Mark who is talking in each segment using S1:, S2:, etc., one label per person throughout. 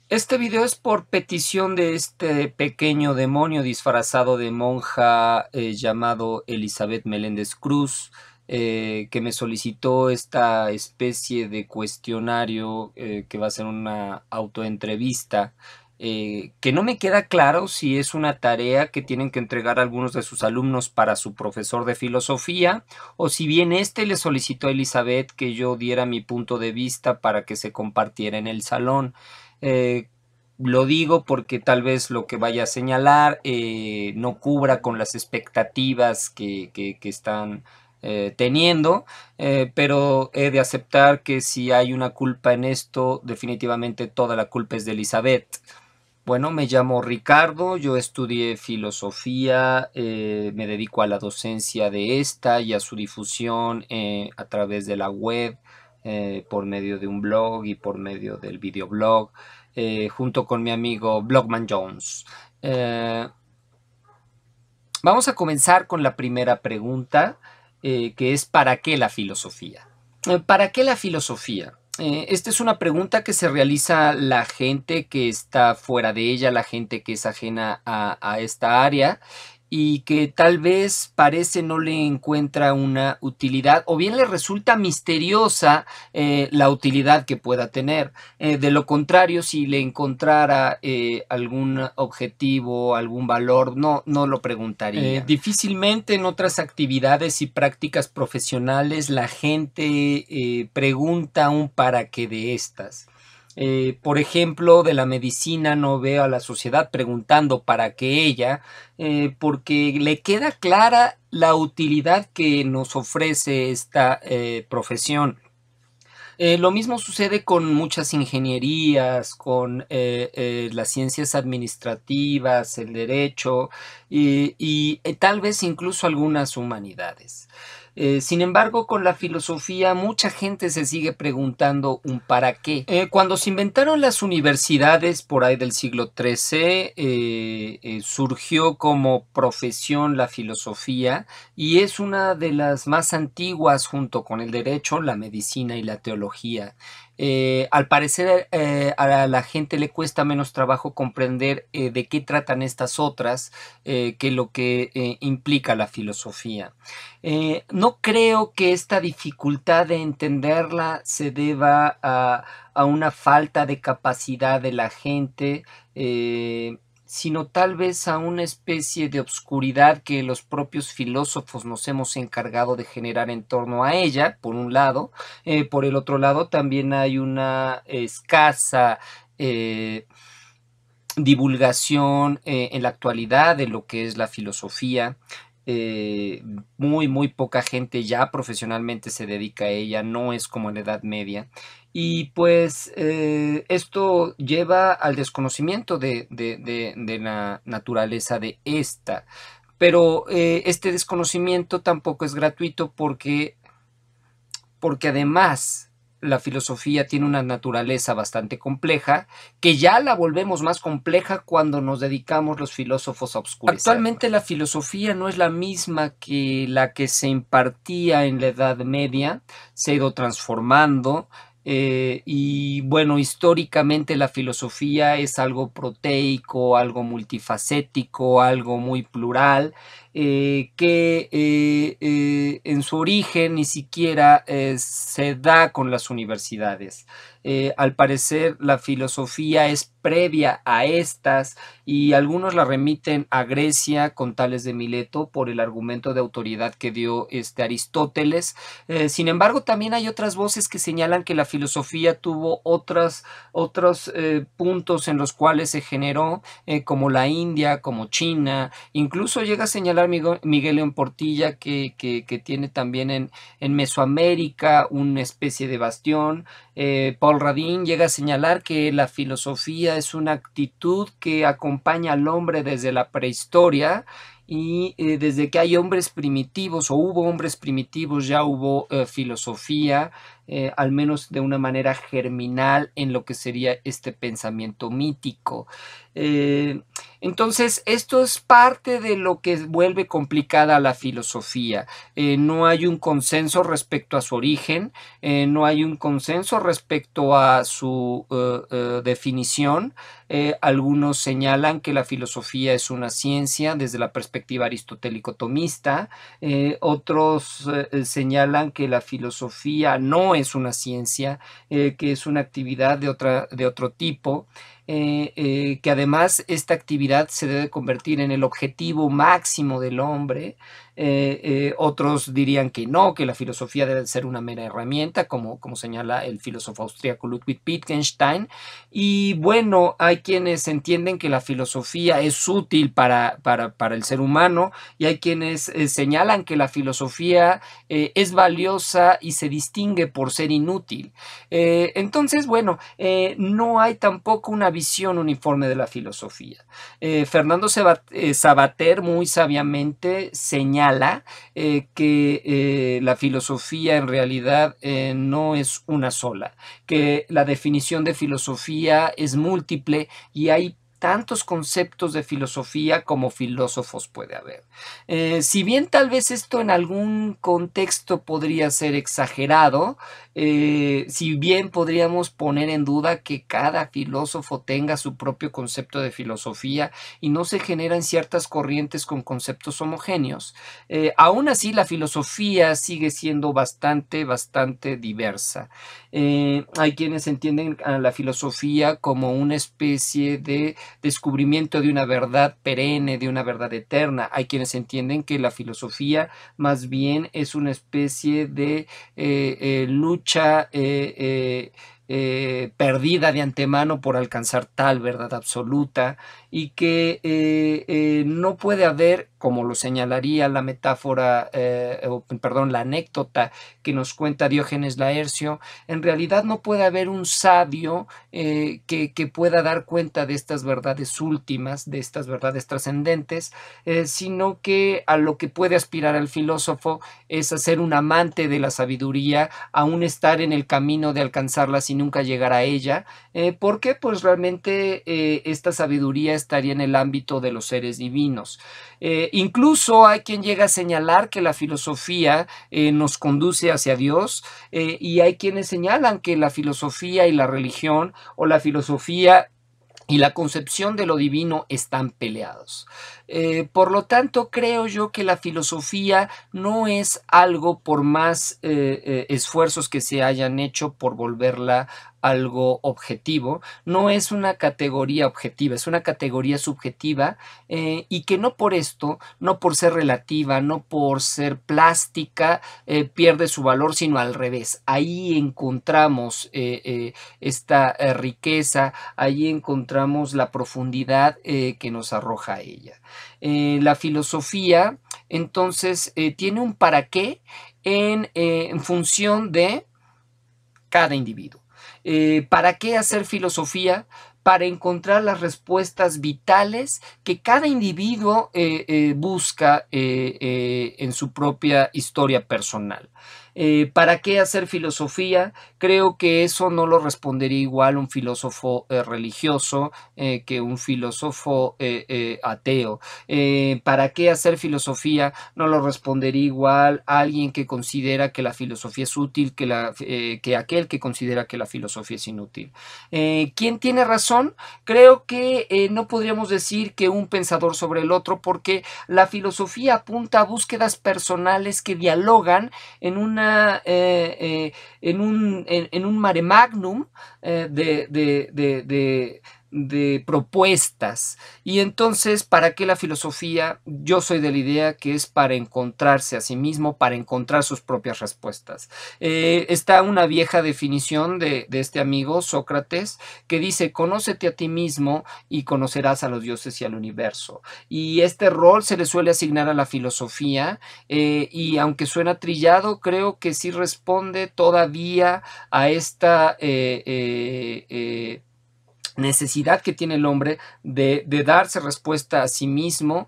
S1: Este video es por petición de este pequeño demonio disfrazado de monja llamado Elizabeth Meléndez Cruz, que me solicitó esta especie de cuestionario que va a ser una autoentrevista, que no me queda claro si es una tarea que tienen que entregar algunos de sus alumnos para su profesor de filosofía, o si bien este le solicitó a Elizabeth que yo diera mi punto de vista para que se compartiera en el salón. Eh, lo digo porque tal vez lo que vaya a señalar no cubra con las expectativas que están teniendo, pero he de aceptar que si hay una culpa en esto, definitivamente toda la culpa es de Elizabeth. Bueno, me llamo Ricardo, yo estudié filosofía, me dedico a la docencia de esta y a su difusión a través de la web, por medio de un blog y por medio del videoblog, junto con mi amigo Blogman Jones. Eh, Vamos a comenzar con la primera pregunta, que es ¿para qué la filosofía? ¿Para qué la filosofía? Esta es una pregunta que se realiza la gente que está fuera de ella, la gente que es ajena a esta área y que tal vez parece no le encuentra una utilidad o bien le resulta misteriosa la utilidad que pueda tener. De lo contrario, si le encontrara algún objetivo, algún valor, no lo preguntaría. Difícilmente en otras actividades y prácticas profesionales la gente pregunta un para qué de estas. Por ejemplo, de la medicina no veo a la sociedad preguntando para qué ella, porque le queda clara la utilidad que nos ofrece esta profesión. Lo mismo sucede con muchas ingenierías, con las ciencias administrativas, el derecho y tal vez incluso algunas humanidades. Sin embargo, con la filosofía mucha gente se sigue preguntando un para qué. Cuando se inventaron las universidades por ahí del siglo XIII, surgió como profesión la filosofía y es una de las más antiguas junto con el derecho, la medicina y la teología. Al parecer a la gente le cuesta menos trabajo comprender de qué tratan estas otras que lo que implica la filosofía. No creo que esta dificultad de entenderla se deba a una falta de capacidad de la gente, sino tal vez a una especie de obscuridad que los propios filósofos nos hemos encargado de generar en torno a ella, por un lado. Por el otro lado, también hay una escasa divulgación en la actualidad de lo que es la filosofía. Muy poca gente ya profesionalmente se dedica a ella, no es como en la Edad Media. Y pues esto lleva al desconocimiento de la naturaleza de esta. Pero este desconocimiento tampoco es gratuito porque además la filosofía tiene una naturaleza bastante compleja, que ya la volvemos más compleja cuando nos dedicamos los filósofos a oscurecerla. Actualmente la filosofía no es la misma que la que se impartía en la Edad Media, se ha ido transformando. Y bueno, históricamente la filosofía es algo proteico, algo multifacético, algo muy plural, que en su origen ni siquiera se da con las universidades. Al parecer la filosofía es previa a estas y algunos la remiten a Grecia con Tales de Mileto por el argumento de autoridad que dio Aristóteles. Sin embargo, también hay otras voces que señalan que la filosofía tuvo otros puntos en los cuales se generó, como la India, como China. Incluso llega a señalar Miguel León Portilla que tiene también en Mesoamérica una especie de bastión. Paul Radin llega a señalar que la filosofía es una actitud que acompaña al hombre desde la prehistoria y desde que hay hombres primitivos o hubo hombres primitivos ya hubo filosofía. al menos de una manera germinal, en lo que sería este pensamiento mítico. Eh, entonces, esto es parte de lo que vuelve complicada la filosofía. No hay un consenso respecto a su origen, no hay un consenso respecto a su definición. Algunos señalan que la filosofía es una ciencia desde la perspectiva aristotélico-tomista. Otros señalan que la filosofía no es una ciencia, que es una actividad de otro tipo. Que además esta actividad se debe convertir en el objetivo máximo del hombre. Otros dirían que no, que la filosofía debe ser una mera herramienta, como señala el filósofo austríaco Ludwig Wittgenstein. Y bueno, hay quienes entienden que la filosofía es útil para el ser humano, y hay quienes señalan que la filosofía es valiosa y se distingue por ser inútil. Entonces, bueno, no hay tampoco una visión uniforme de la filosofía. Fernando Savater muy sabiamente señala que la filosofía en realidad no es una sola, que la definición de filosofía es múltiple y hay tantos conceptos de filosofía como filósofos puede haber. Si bien tal vez esto en algún contexto podría ser exagerado, si bien podríamos poner en duda que cada filósofo tenga su propio concepto de filosofía y no se generan ciertas corrientes con conceptos homogéneos, aún así la filosofía sigue siendo bastante diversa. Hay quienes entienden a la filosofía como una especie de descubrimiento de una verdad perenne, de una verdad eterna. Hay quienes entienden que la filosofía más bien es una especie de lucha perdida de antemano por alcanzar tal verdad absoluta, y que no puede haber, como lo señalaría la metáfora, perdón, la anécdota que nos cuenta Diógenes Laercio. En realidad no puede haber un sabio que pueda dar cuenta de estas verdades últimas, de estas verdades trascendentes, sino que a lo que puede aspirar el filósofo es a ser un amante de la sabiduría, aún estar en el camino de alcanzarla sin nunca llegar a ella, porque pues realmente esta sabiduría estaría en el ámbito de los seres divinos. Incluso hay quien llega a señalar que la filosofía nos conduce hacia Dios, y hay quienes señalan que la filosofía y la religión, o la filosofía y la concepción de lo divino, están peleados. Por lo tanto, creo yo que la filosofía no es algo, por más esfuerzos que se hayan hecho por volverla algo objetivo, no es una categoría objetiva, es una categoría subjetiva, y que no por esto, no por ser relativa, no por ser plástica, pierde su valor, sino al revés. Ahí encontramos esta riqueza, ahí encontramos la profundidad que nos arroja ella. La filosofía, entonces, tiene un para qué en función de cada individuo. ¿Para qué hacer filosofía? Para encontrar las respuestas vitales que cada individuo busca en su propia historia personal. ¿Para qué hacer filosofía? Creo que eso no lo respondería igual un filósofo religioso que un filósofo ateo. ¿Para qué hacer filosofía? No lo respondería igual alguien que considera que la filosofía es útil que aquel que considera que la filosofía es inútil. ¿Quién tiene razón? Creo que no podríamos decir que un pensador sobre el otro, porque la filosofía apunta a búsquedas personales que dialogan en un mare magnum de propuestas. Y entonces, ¿para qué la filosofía? Yo soy de la idea que es para encontrarse a sí mismo, para encontrar sus propias respuestas. Está una vieja definición de este amigo Sócrates, que dice: conócete a ti mismo y conocerás a los dioses y al universo. Y este rol se le suele asignar a la filosofía, y aunque suena trillado, creo que sí responde todavía a esta necesidad que tiene el hombre de darse respuesta a sí mismo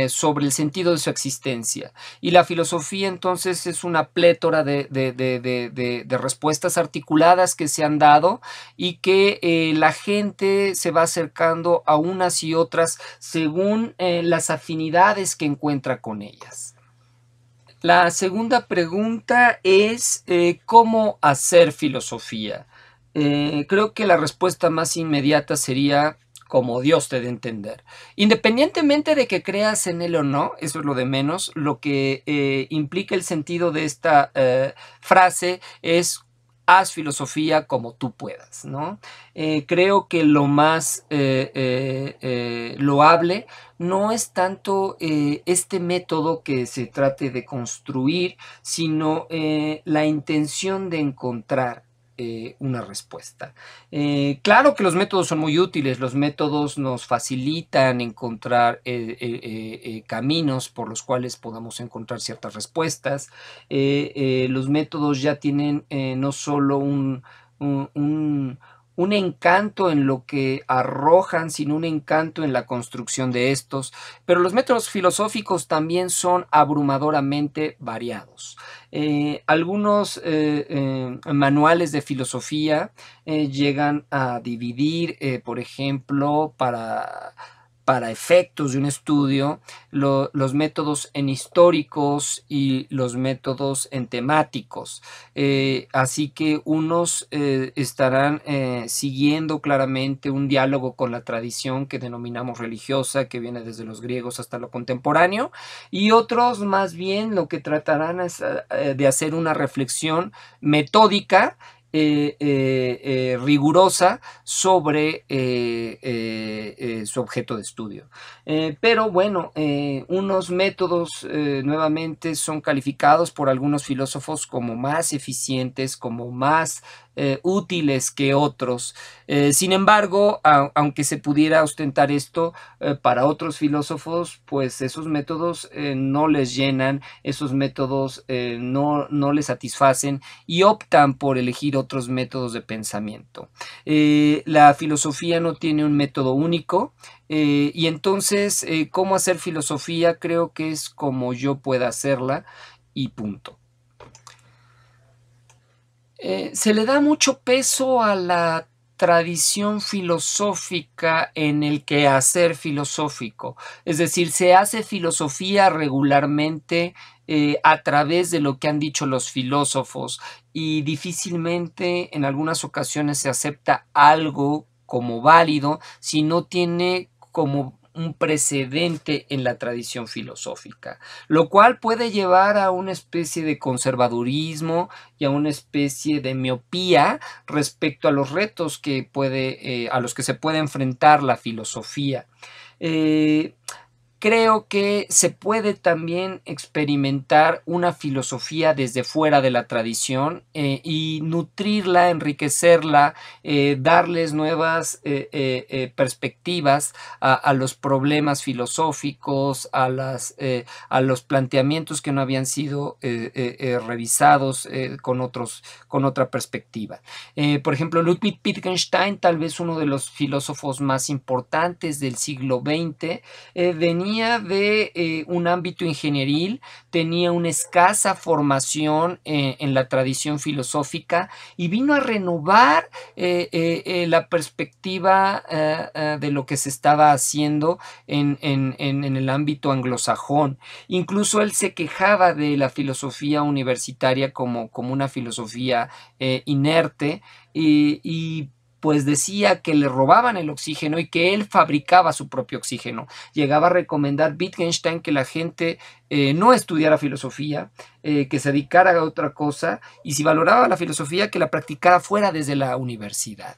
S1: sobre el sentido de su existencia. Y la filosofía entonces es una plétora de respuestas articuladas que se han dado y que la gente se va acercando a unas y otras según las afinidades que encuentra con ellas. La segunda pregunta es ¿cómo hacer filosofía? Creo que la respuesta más inmediata sería como Dios te dé a entender. Independientemente de que creas en él o no, eso es lo de menos, lo que implica el sentido de esta frase es haz filosofía como tú puedas, ¿no? Creo que lo más loable no es tanto este método que se trate de construir, sino la intención de encontrar una respuesta. Claro que los métodos son muy útiles, los métodos nos facilitan encontrar caminos por los cuales podamos encontrar ciertas respuestas. Los métodos ya tienen no solo un encanto en lo que arrojan, sino un encanto en la construcción de estos, pero los métodos filosóficos también son abrumadoramente variados. Algunos manuales de filosofía llegan a dividir, por ejemplo, para efectos de un estudio, los métodos en históricos y los métodos en temáticos. Así que unos estarán siguiendo claramente un diálogo con la tradición que denominamos religiosa, que viene desde los griegos hasta lo contemporáneo, y otros más bien lo que tratarán es de hacer una reflexión metódica rigurosa sobre su objeto de estudio. Pero bueno, unos métodos nuevamente son calificados por algunos filósofos como más eficientes, como más útiles que otros. Sin embargo, aunque se pudiera ostentar esto, para otros filósofos, pues esos métodos no les llenan, esos métodos no les satisfacen y optan por elegir otros métodos de pensamiento. La filosofía no tiene un método único y entonces cómo hacer filosofía creo que es como yo pueda hacerla y punto. Se le da mucho peso a la tradición filosófica en el quehacer filosófico. Es decir, se hace filosofía regularmente a través de lo que han dicho los filósofos y difícilmente en algunas ocasiones se acepta algo como válido si no tiene como un precedente en la tradición filosófica, lo cual puede llevar a una especie de conservadurismo y a una especie de miopía respecto a los retos que a los que se puede enfrentar la filosofía. Creo que se puede también experimentar una filosofía desde fuera de la tradición y nutrirla, enriquecerla, darles nuevas perspectivas a los problemas filosóficos, a los planteamientos que no habían sido revisados con otra perspectiva. Por ejemplo, Ludwig Wittgenstein, tal vez uno de los filósofos más importantes del siglo XX, venía de un ámbito ingenieril, tenía una escasa formación en la tradición filosófica y vino a renovar la perspectiva de lo que se estaba haciendo en el ámbito anglosajón. Incluso él se quejaba de la filosofía universitaria como una filosofía inerte y pues decía que le robaban el oxígeno y que él fabricaba su propio oxígeno. Llegaba a recomendar Wittgenstein que la gente no estudiara filosofía, que se dedicara a otra cosa y si valoraba la filosofía que la practicara fuera desde la universidad.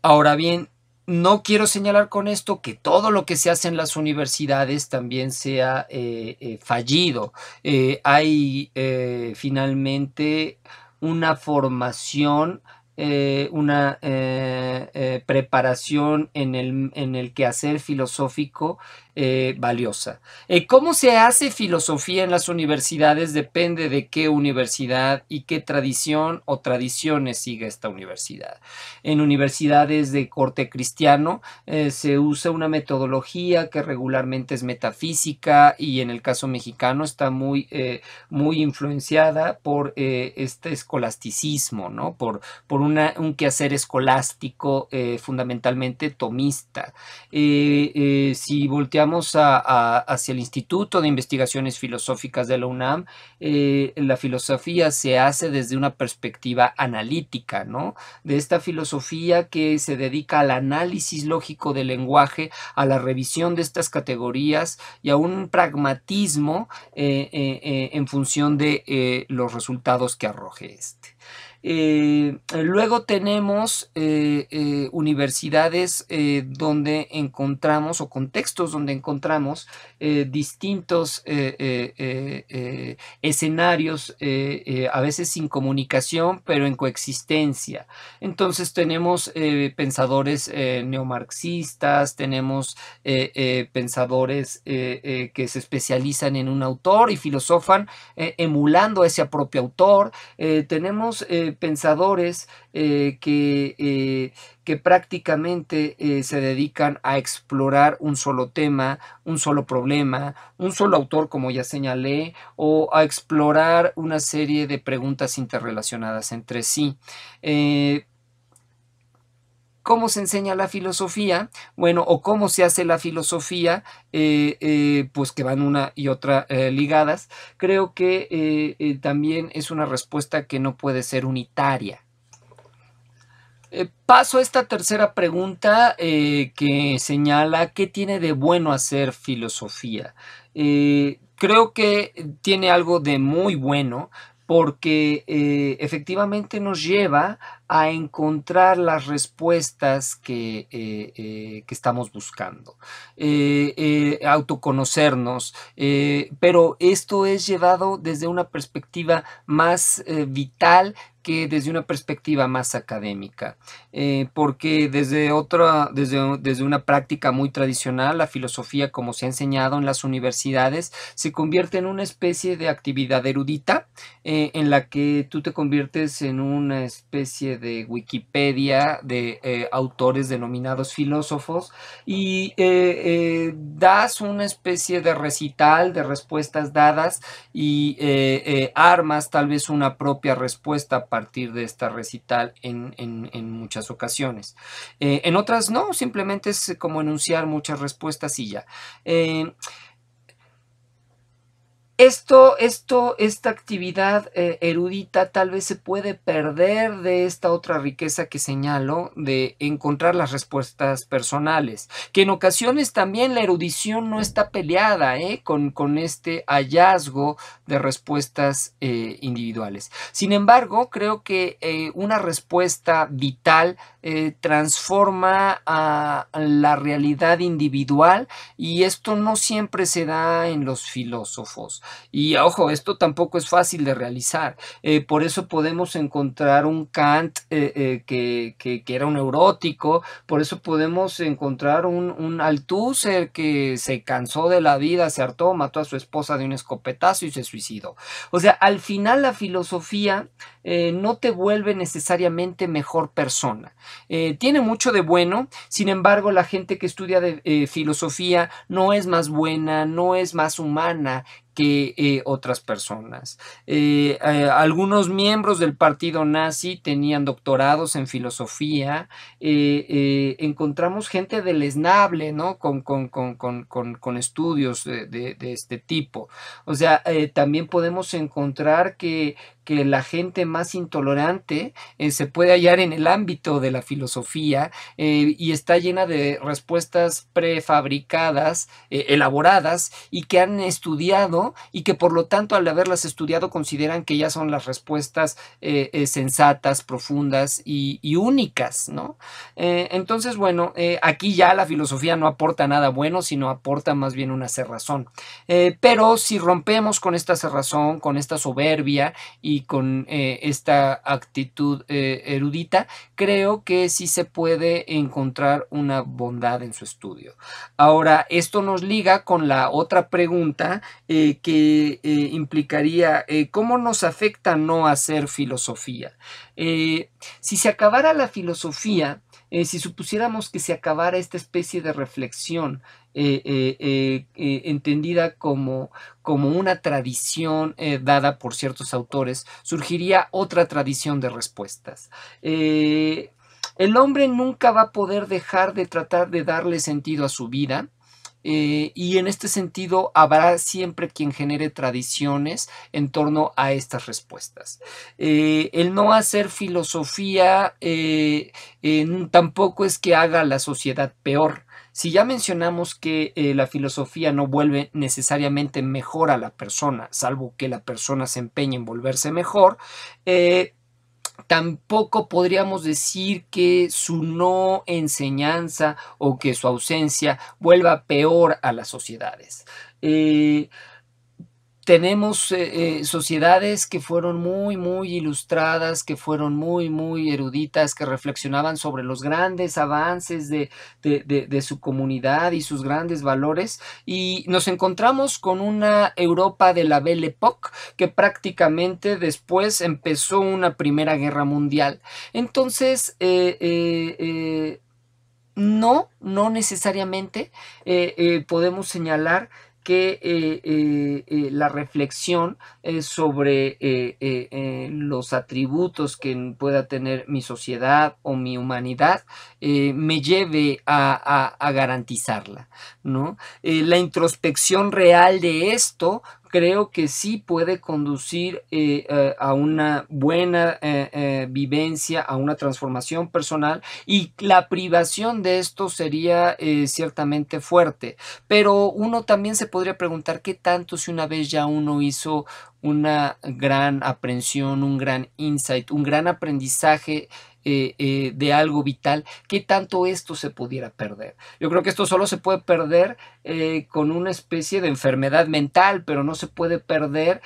S1: Ahora bien, no quiero señalar con esto que todo lo que se hace en las universidades también sea fallido. Hay finalmente una formación, una preparación en el quehacer filosófico valiosa. ¿Cómo se hace filosofía en las universidades? Depende de qué universidad y qué tradición o tradiciones sigue esta universidad. En universidades de corte cristiano se usa una metodología que regularmente es metafísica y en el caso mexicano está muy influenciada por este escolasticismo, ¿no? Por un quehacer escolástico fundamentalmente tomista. Si volteamos hacia el Instituto de Investigaciones Filosóficas de la UNAM, la filosofía se hace desde una perspectiva analítica, ¿no? De esta filosofía que se dedica al análisis lógico del lenguaje, a la revisión de estas categorías y a un pragmatismo en función de los resultados que arroje este. Luego tenemos universidades donde encontramos, o contextos donde encontramos distintos escenarios, a veces sin comunicación, pero en coexistencia. Entonces tenemos pensadores neomarxistas, tenemos pensadores que se especializan en un autor y filosofan emulando a ese propio autor. Tenemos pensadores que prácticamente se dedican a explorar un solo tema, un solo problema, un solo autor, como ya señalé, o a explorar una serie de preguntas interrelacionadas entre sí. ¿Cómo se enseña la filosofía? Bueno, o cómo se hace la filosofía, pues que van una y otra ligadas. Creo que también es una respuesta que no puede ser unitaria. Paso a esta tercera pregunta que señala qué tiene de bueno hacer filosofía. Creo que tiene algo de muy bueno porque efectivamente nos lleva a encontrar las respuestas que estamos buscando, autoconocernos, pero esto es llevado desde una perspectiva más vital que desde una perspectiva más académica, porque desde una práctica muy tradicional, la filosofía, como se ha enseñado en las universidades, se convierte en una especie de actividad erudita, en la que tú te conviertes en una especie de Wikipedia de autores denominados filósofos y das una especie de recital de respuestas dadas y armas tal vez una propia respuesta a partir de esta recital en muchas ocasiones. En otras no, simplemente es como enunciar muchas respuestas y ya. Esta actividad erudita tal vez se puede perder de esta otra riqueza que señalo, de encontrar las respuestas personales, que en ocasiones también la erudición no está peleada con este hallazgo de respuestas individuales. Sin embargo, creo que una respuesta vital transforma a la realidad individual y esto no siempre se da en los filósofos. Y ojo, esto tampoco es fácil de realizar. Por eso podemos encontrar un Kant que era un neurótico, por eso podemos encontrar un Althusser que se cansó de la vida, se hartó, mató a su esposa de un escopetazo y se suicidó. O sea, al final la filosofía no te vuelve necesariamente mejor persona. Tiene mucho de bueno, sin embargo, la gente que estudia filosofía no es más buena, no es más humana que otras personas. Algunos miembros del partido nazi tenían doctorados en filosofía. Encontramos gente deleznable, ¿no? Con estudios de este tipo. O sea, también podemos encontrar que la gente más intolerante se puede hallar en el ámbito de la filosofía y está llena de respuestas prefabricadas, elaboradas y que han estudiado y que por lo tanto al haberlas estudiado consideran que ya son las respuestas sensatas, profundas y únicas, ¿no? Entonces, bueno, aquí ya la filosofía no aporta nada bueno, sino aporta más bien una cerrazón. Pero si rompemos con esta cerrazón, con esta soberbia y y con esta actitud erudita, creo que sí se puede encontrar una bondad en su estudio. Ahora, esto nos liga con la otra pregunta que implicaría cómo nos afecta no hacer filosofía. Si se acabara la filosofía, si supusiéramos que se acabara esta especie de reflexión entendida como una tradición dada por ciertos autores, surgiría otra tradición de respuestas. El hombre nunca va a poder dejar de tratar de darle sentido a su vida. Y en este sentido habrá siempre quien genere tradiciones en torno a estas respuestas. El no hacer filosofía tampoco es que haga la sociedad peor. Si ya mencionamos que la filosofía no vuelve necesariamente mejor a la persona, salvo que la persona se empeñe en volverse mejor, tampoco podríamos decir que su no enseñanza o que su ausencia vuelva peor a las sociedades. Tenemos sociedades que fueron muy ilustradas, que fueron muy eruditas, que reflexionaban sobre los grandes avances de su comunidad y sus grandes valores, y nos encontramos con una Europa de la Belle Époque que prácticamente después empezó una Primera Guerra Mundial. Entonces, no necesariamente podemos señalar que la reflexión sobre los atributos que pueda tener mi sociedad o mi humanidad me lleve a garantizarla, ¿no? La introspección real de esto creo que sí puede conducir a una buena vivencia, a una transformación personal, y la privación de esto sería ciertamente fuerte. Pero uno también se podría preguntar qué tanto si una vez ya uno hizo una gran aprehensión, un gran insight, un gran aprendizaje de algo vital, qué tanto esto se pudiera perder. Yo creo que esto solo se puede perder con una especie de enfermedad mental, pero no se puede perder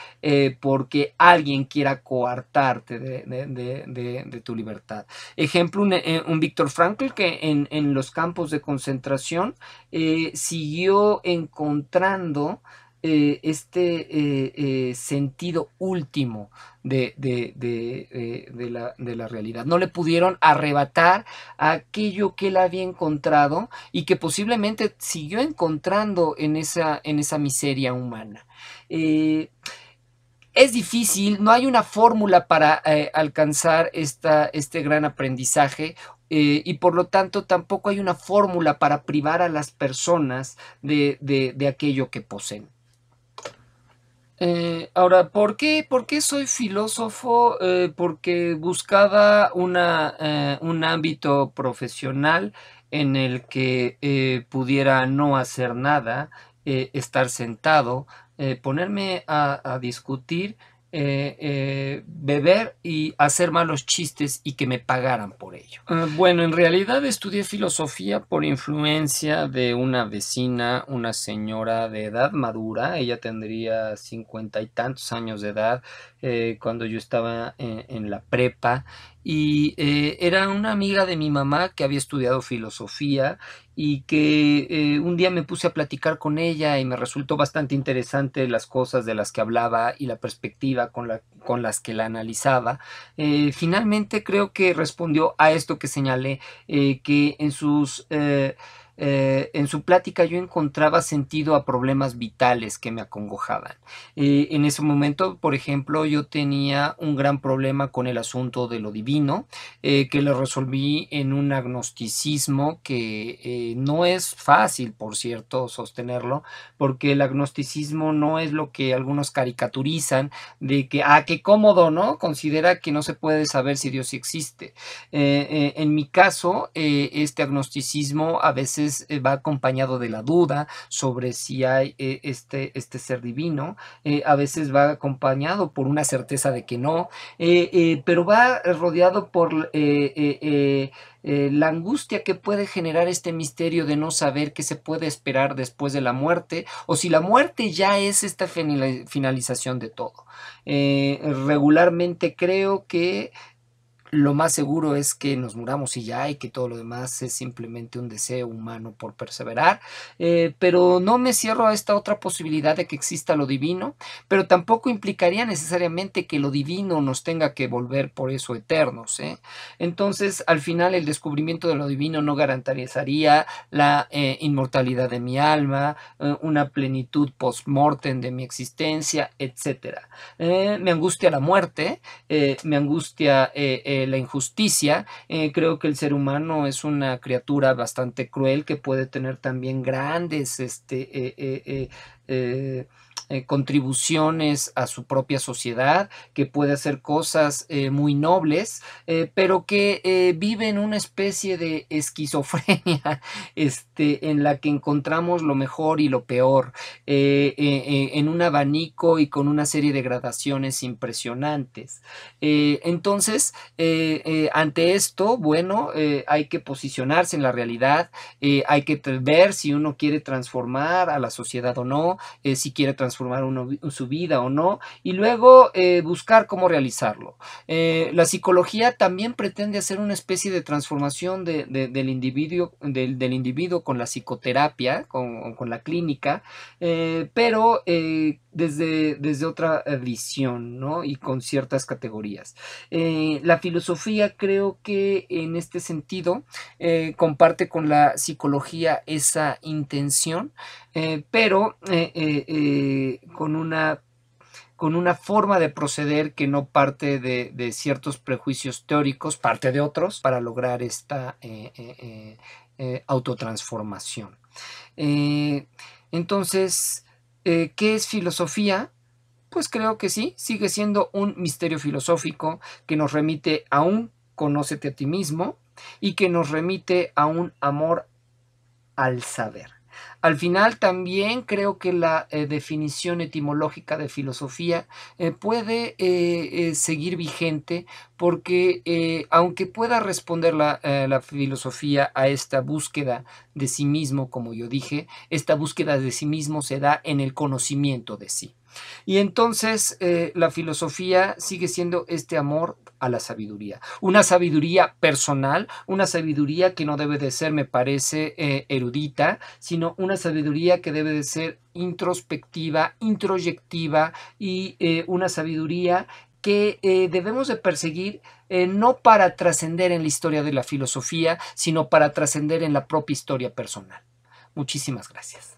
S1: porque alguien quiera coartarte de tu libertad. Ejemplo, un Viktor Frankl que en los campos de concentración siguió encontrando sentido último de la realidad. No le pudieron arrebatar aquello que él había encontrado y que posiblemente siguió encontrando en esa miseria humana. Es difícil, no hay una fórmula para alcanzar este gran aprendizaje, y por lo tanto tampoco hay una fórmula para privar a las personas de aquello que poseen. Ahora, ¿por qué soy filósofo? Porque buscaba un ámbito profesional en el que pudiera no hacer nada, estar sentado, ponerme a discutir, beber y hacer malos chistes y que me pagaran por ello. Bueno, en realidad estudié filosofía por influencia de una vecina, una señora de edad madura. Ella tendría 50 y tantos años de edad cuando yo estaba en la prepa, y era una amiga de mi mamá que había estudiado filosofía y que un día me puse a platicar con ella y me resultó bastante interesante las cosas de las que hablaba y la perspectiva con las que la analizaba. Finalmente creo que respondió a esto que señalé, que en su plática yo encontraba sentido a problemas vitales que me acongojaban. En ese momento, por ejemplo, yo tenía un gran problema con el asunto de lo divino, que lo resolví en un agnosticismo que no es fácil, por cierto, sostenerlo, porque el agnosticismo no es lo que algunos caricaturizan, de que, qué cómodo, ¿no? Considera que no se puede saber si Dios existe. En mi caso, este agnosticismo a veces veces va acompañado de la duda sobre si hay este ser divino, a veces va acompañado por una certeza de que no, pero va rodeado por la angustia que puede generar este misterio de no saber qué se puede esperar después de la muerte, o si la muerte ya es esta finalización de todo. Regularmente creo que lo más seguro es que nos muramos y ya, y que todo lo demás es simplemente un deseo humano por perseverar, pero no me cierro a esta otra posibilidad de que exista lo divino, pero tampoco implicaría necesariamente que lo divino nos tenga que volver por eso eternos, ¿eh? Entonces, al final, el descubrimiento de lo divino no garantizaría la inmortalidad de mi alma, una plenitud post-mortem de mi existencia, etcétera. Me angustia la muerte, me angustia la injusticia. Creo que el ser humano es una criatura bastante cruel que puede tener también grandes contribuciones a su propia sociedad, que puede hacer cosas muy nobles, pero que vive en una especie de esquizofrenia en la que encontramos lo mejor y lo peor, en un abanico y con una serie de gradaciones impresionantes. Entonces, ante esto, bueno, hay que posicionarse en la realidad, hay que ver si uno quiere transformar a la sociedad o no, si quiere transformar su vida o no, y luego buscar cómo realizarlo. La psicología también pretende hacer una especie de transformación del individuo con la psicoterapia, con la clínica, pero desde otra visión, ¿no? Y con ciertas categorías. La filosofía creo que en este sentido comparte con la psicología esa intención, pero con una forma de proceder que no parte de ciertos prejuicios teóricos, parte de otros, para lograr esta autotransformación. Eh, entonces, ¿qué es filosofía? Pues creo que sí, sigue siendo un misterio filosófico que nos remite a un conócete a ti mismo y que nos remite a un amor al saber. Al final también creo que la definición etimológica de filosofía puede seguir vigente porque aunque pueda responder la filosofía a esta búsqueda de sí mismo, como yo dije, esta búsqueda de sí mismo se da en el conocimiento de sí. Y entonces la filosofía sigue siendo este amor a la sabiduría, una sabiduría personal, una sabiduría que no debe de ser, me parece, erudita, sino una sabiduría que debe de ser introspectiva, introyectiva y una sabiduría que debemos de perseguir no para trascender en la historia de la filosofía, sino para trascender en la propia historia personal. Muchísimas gracias.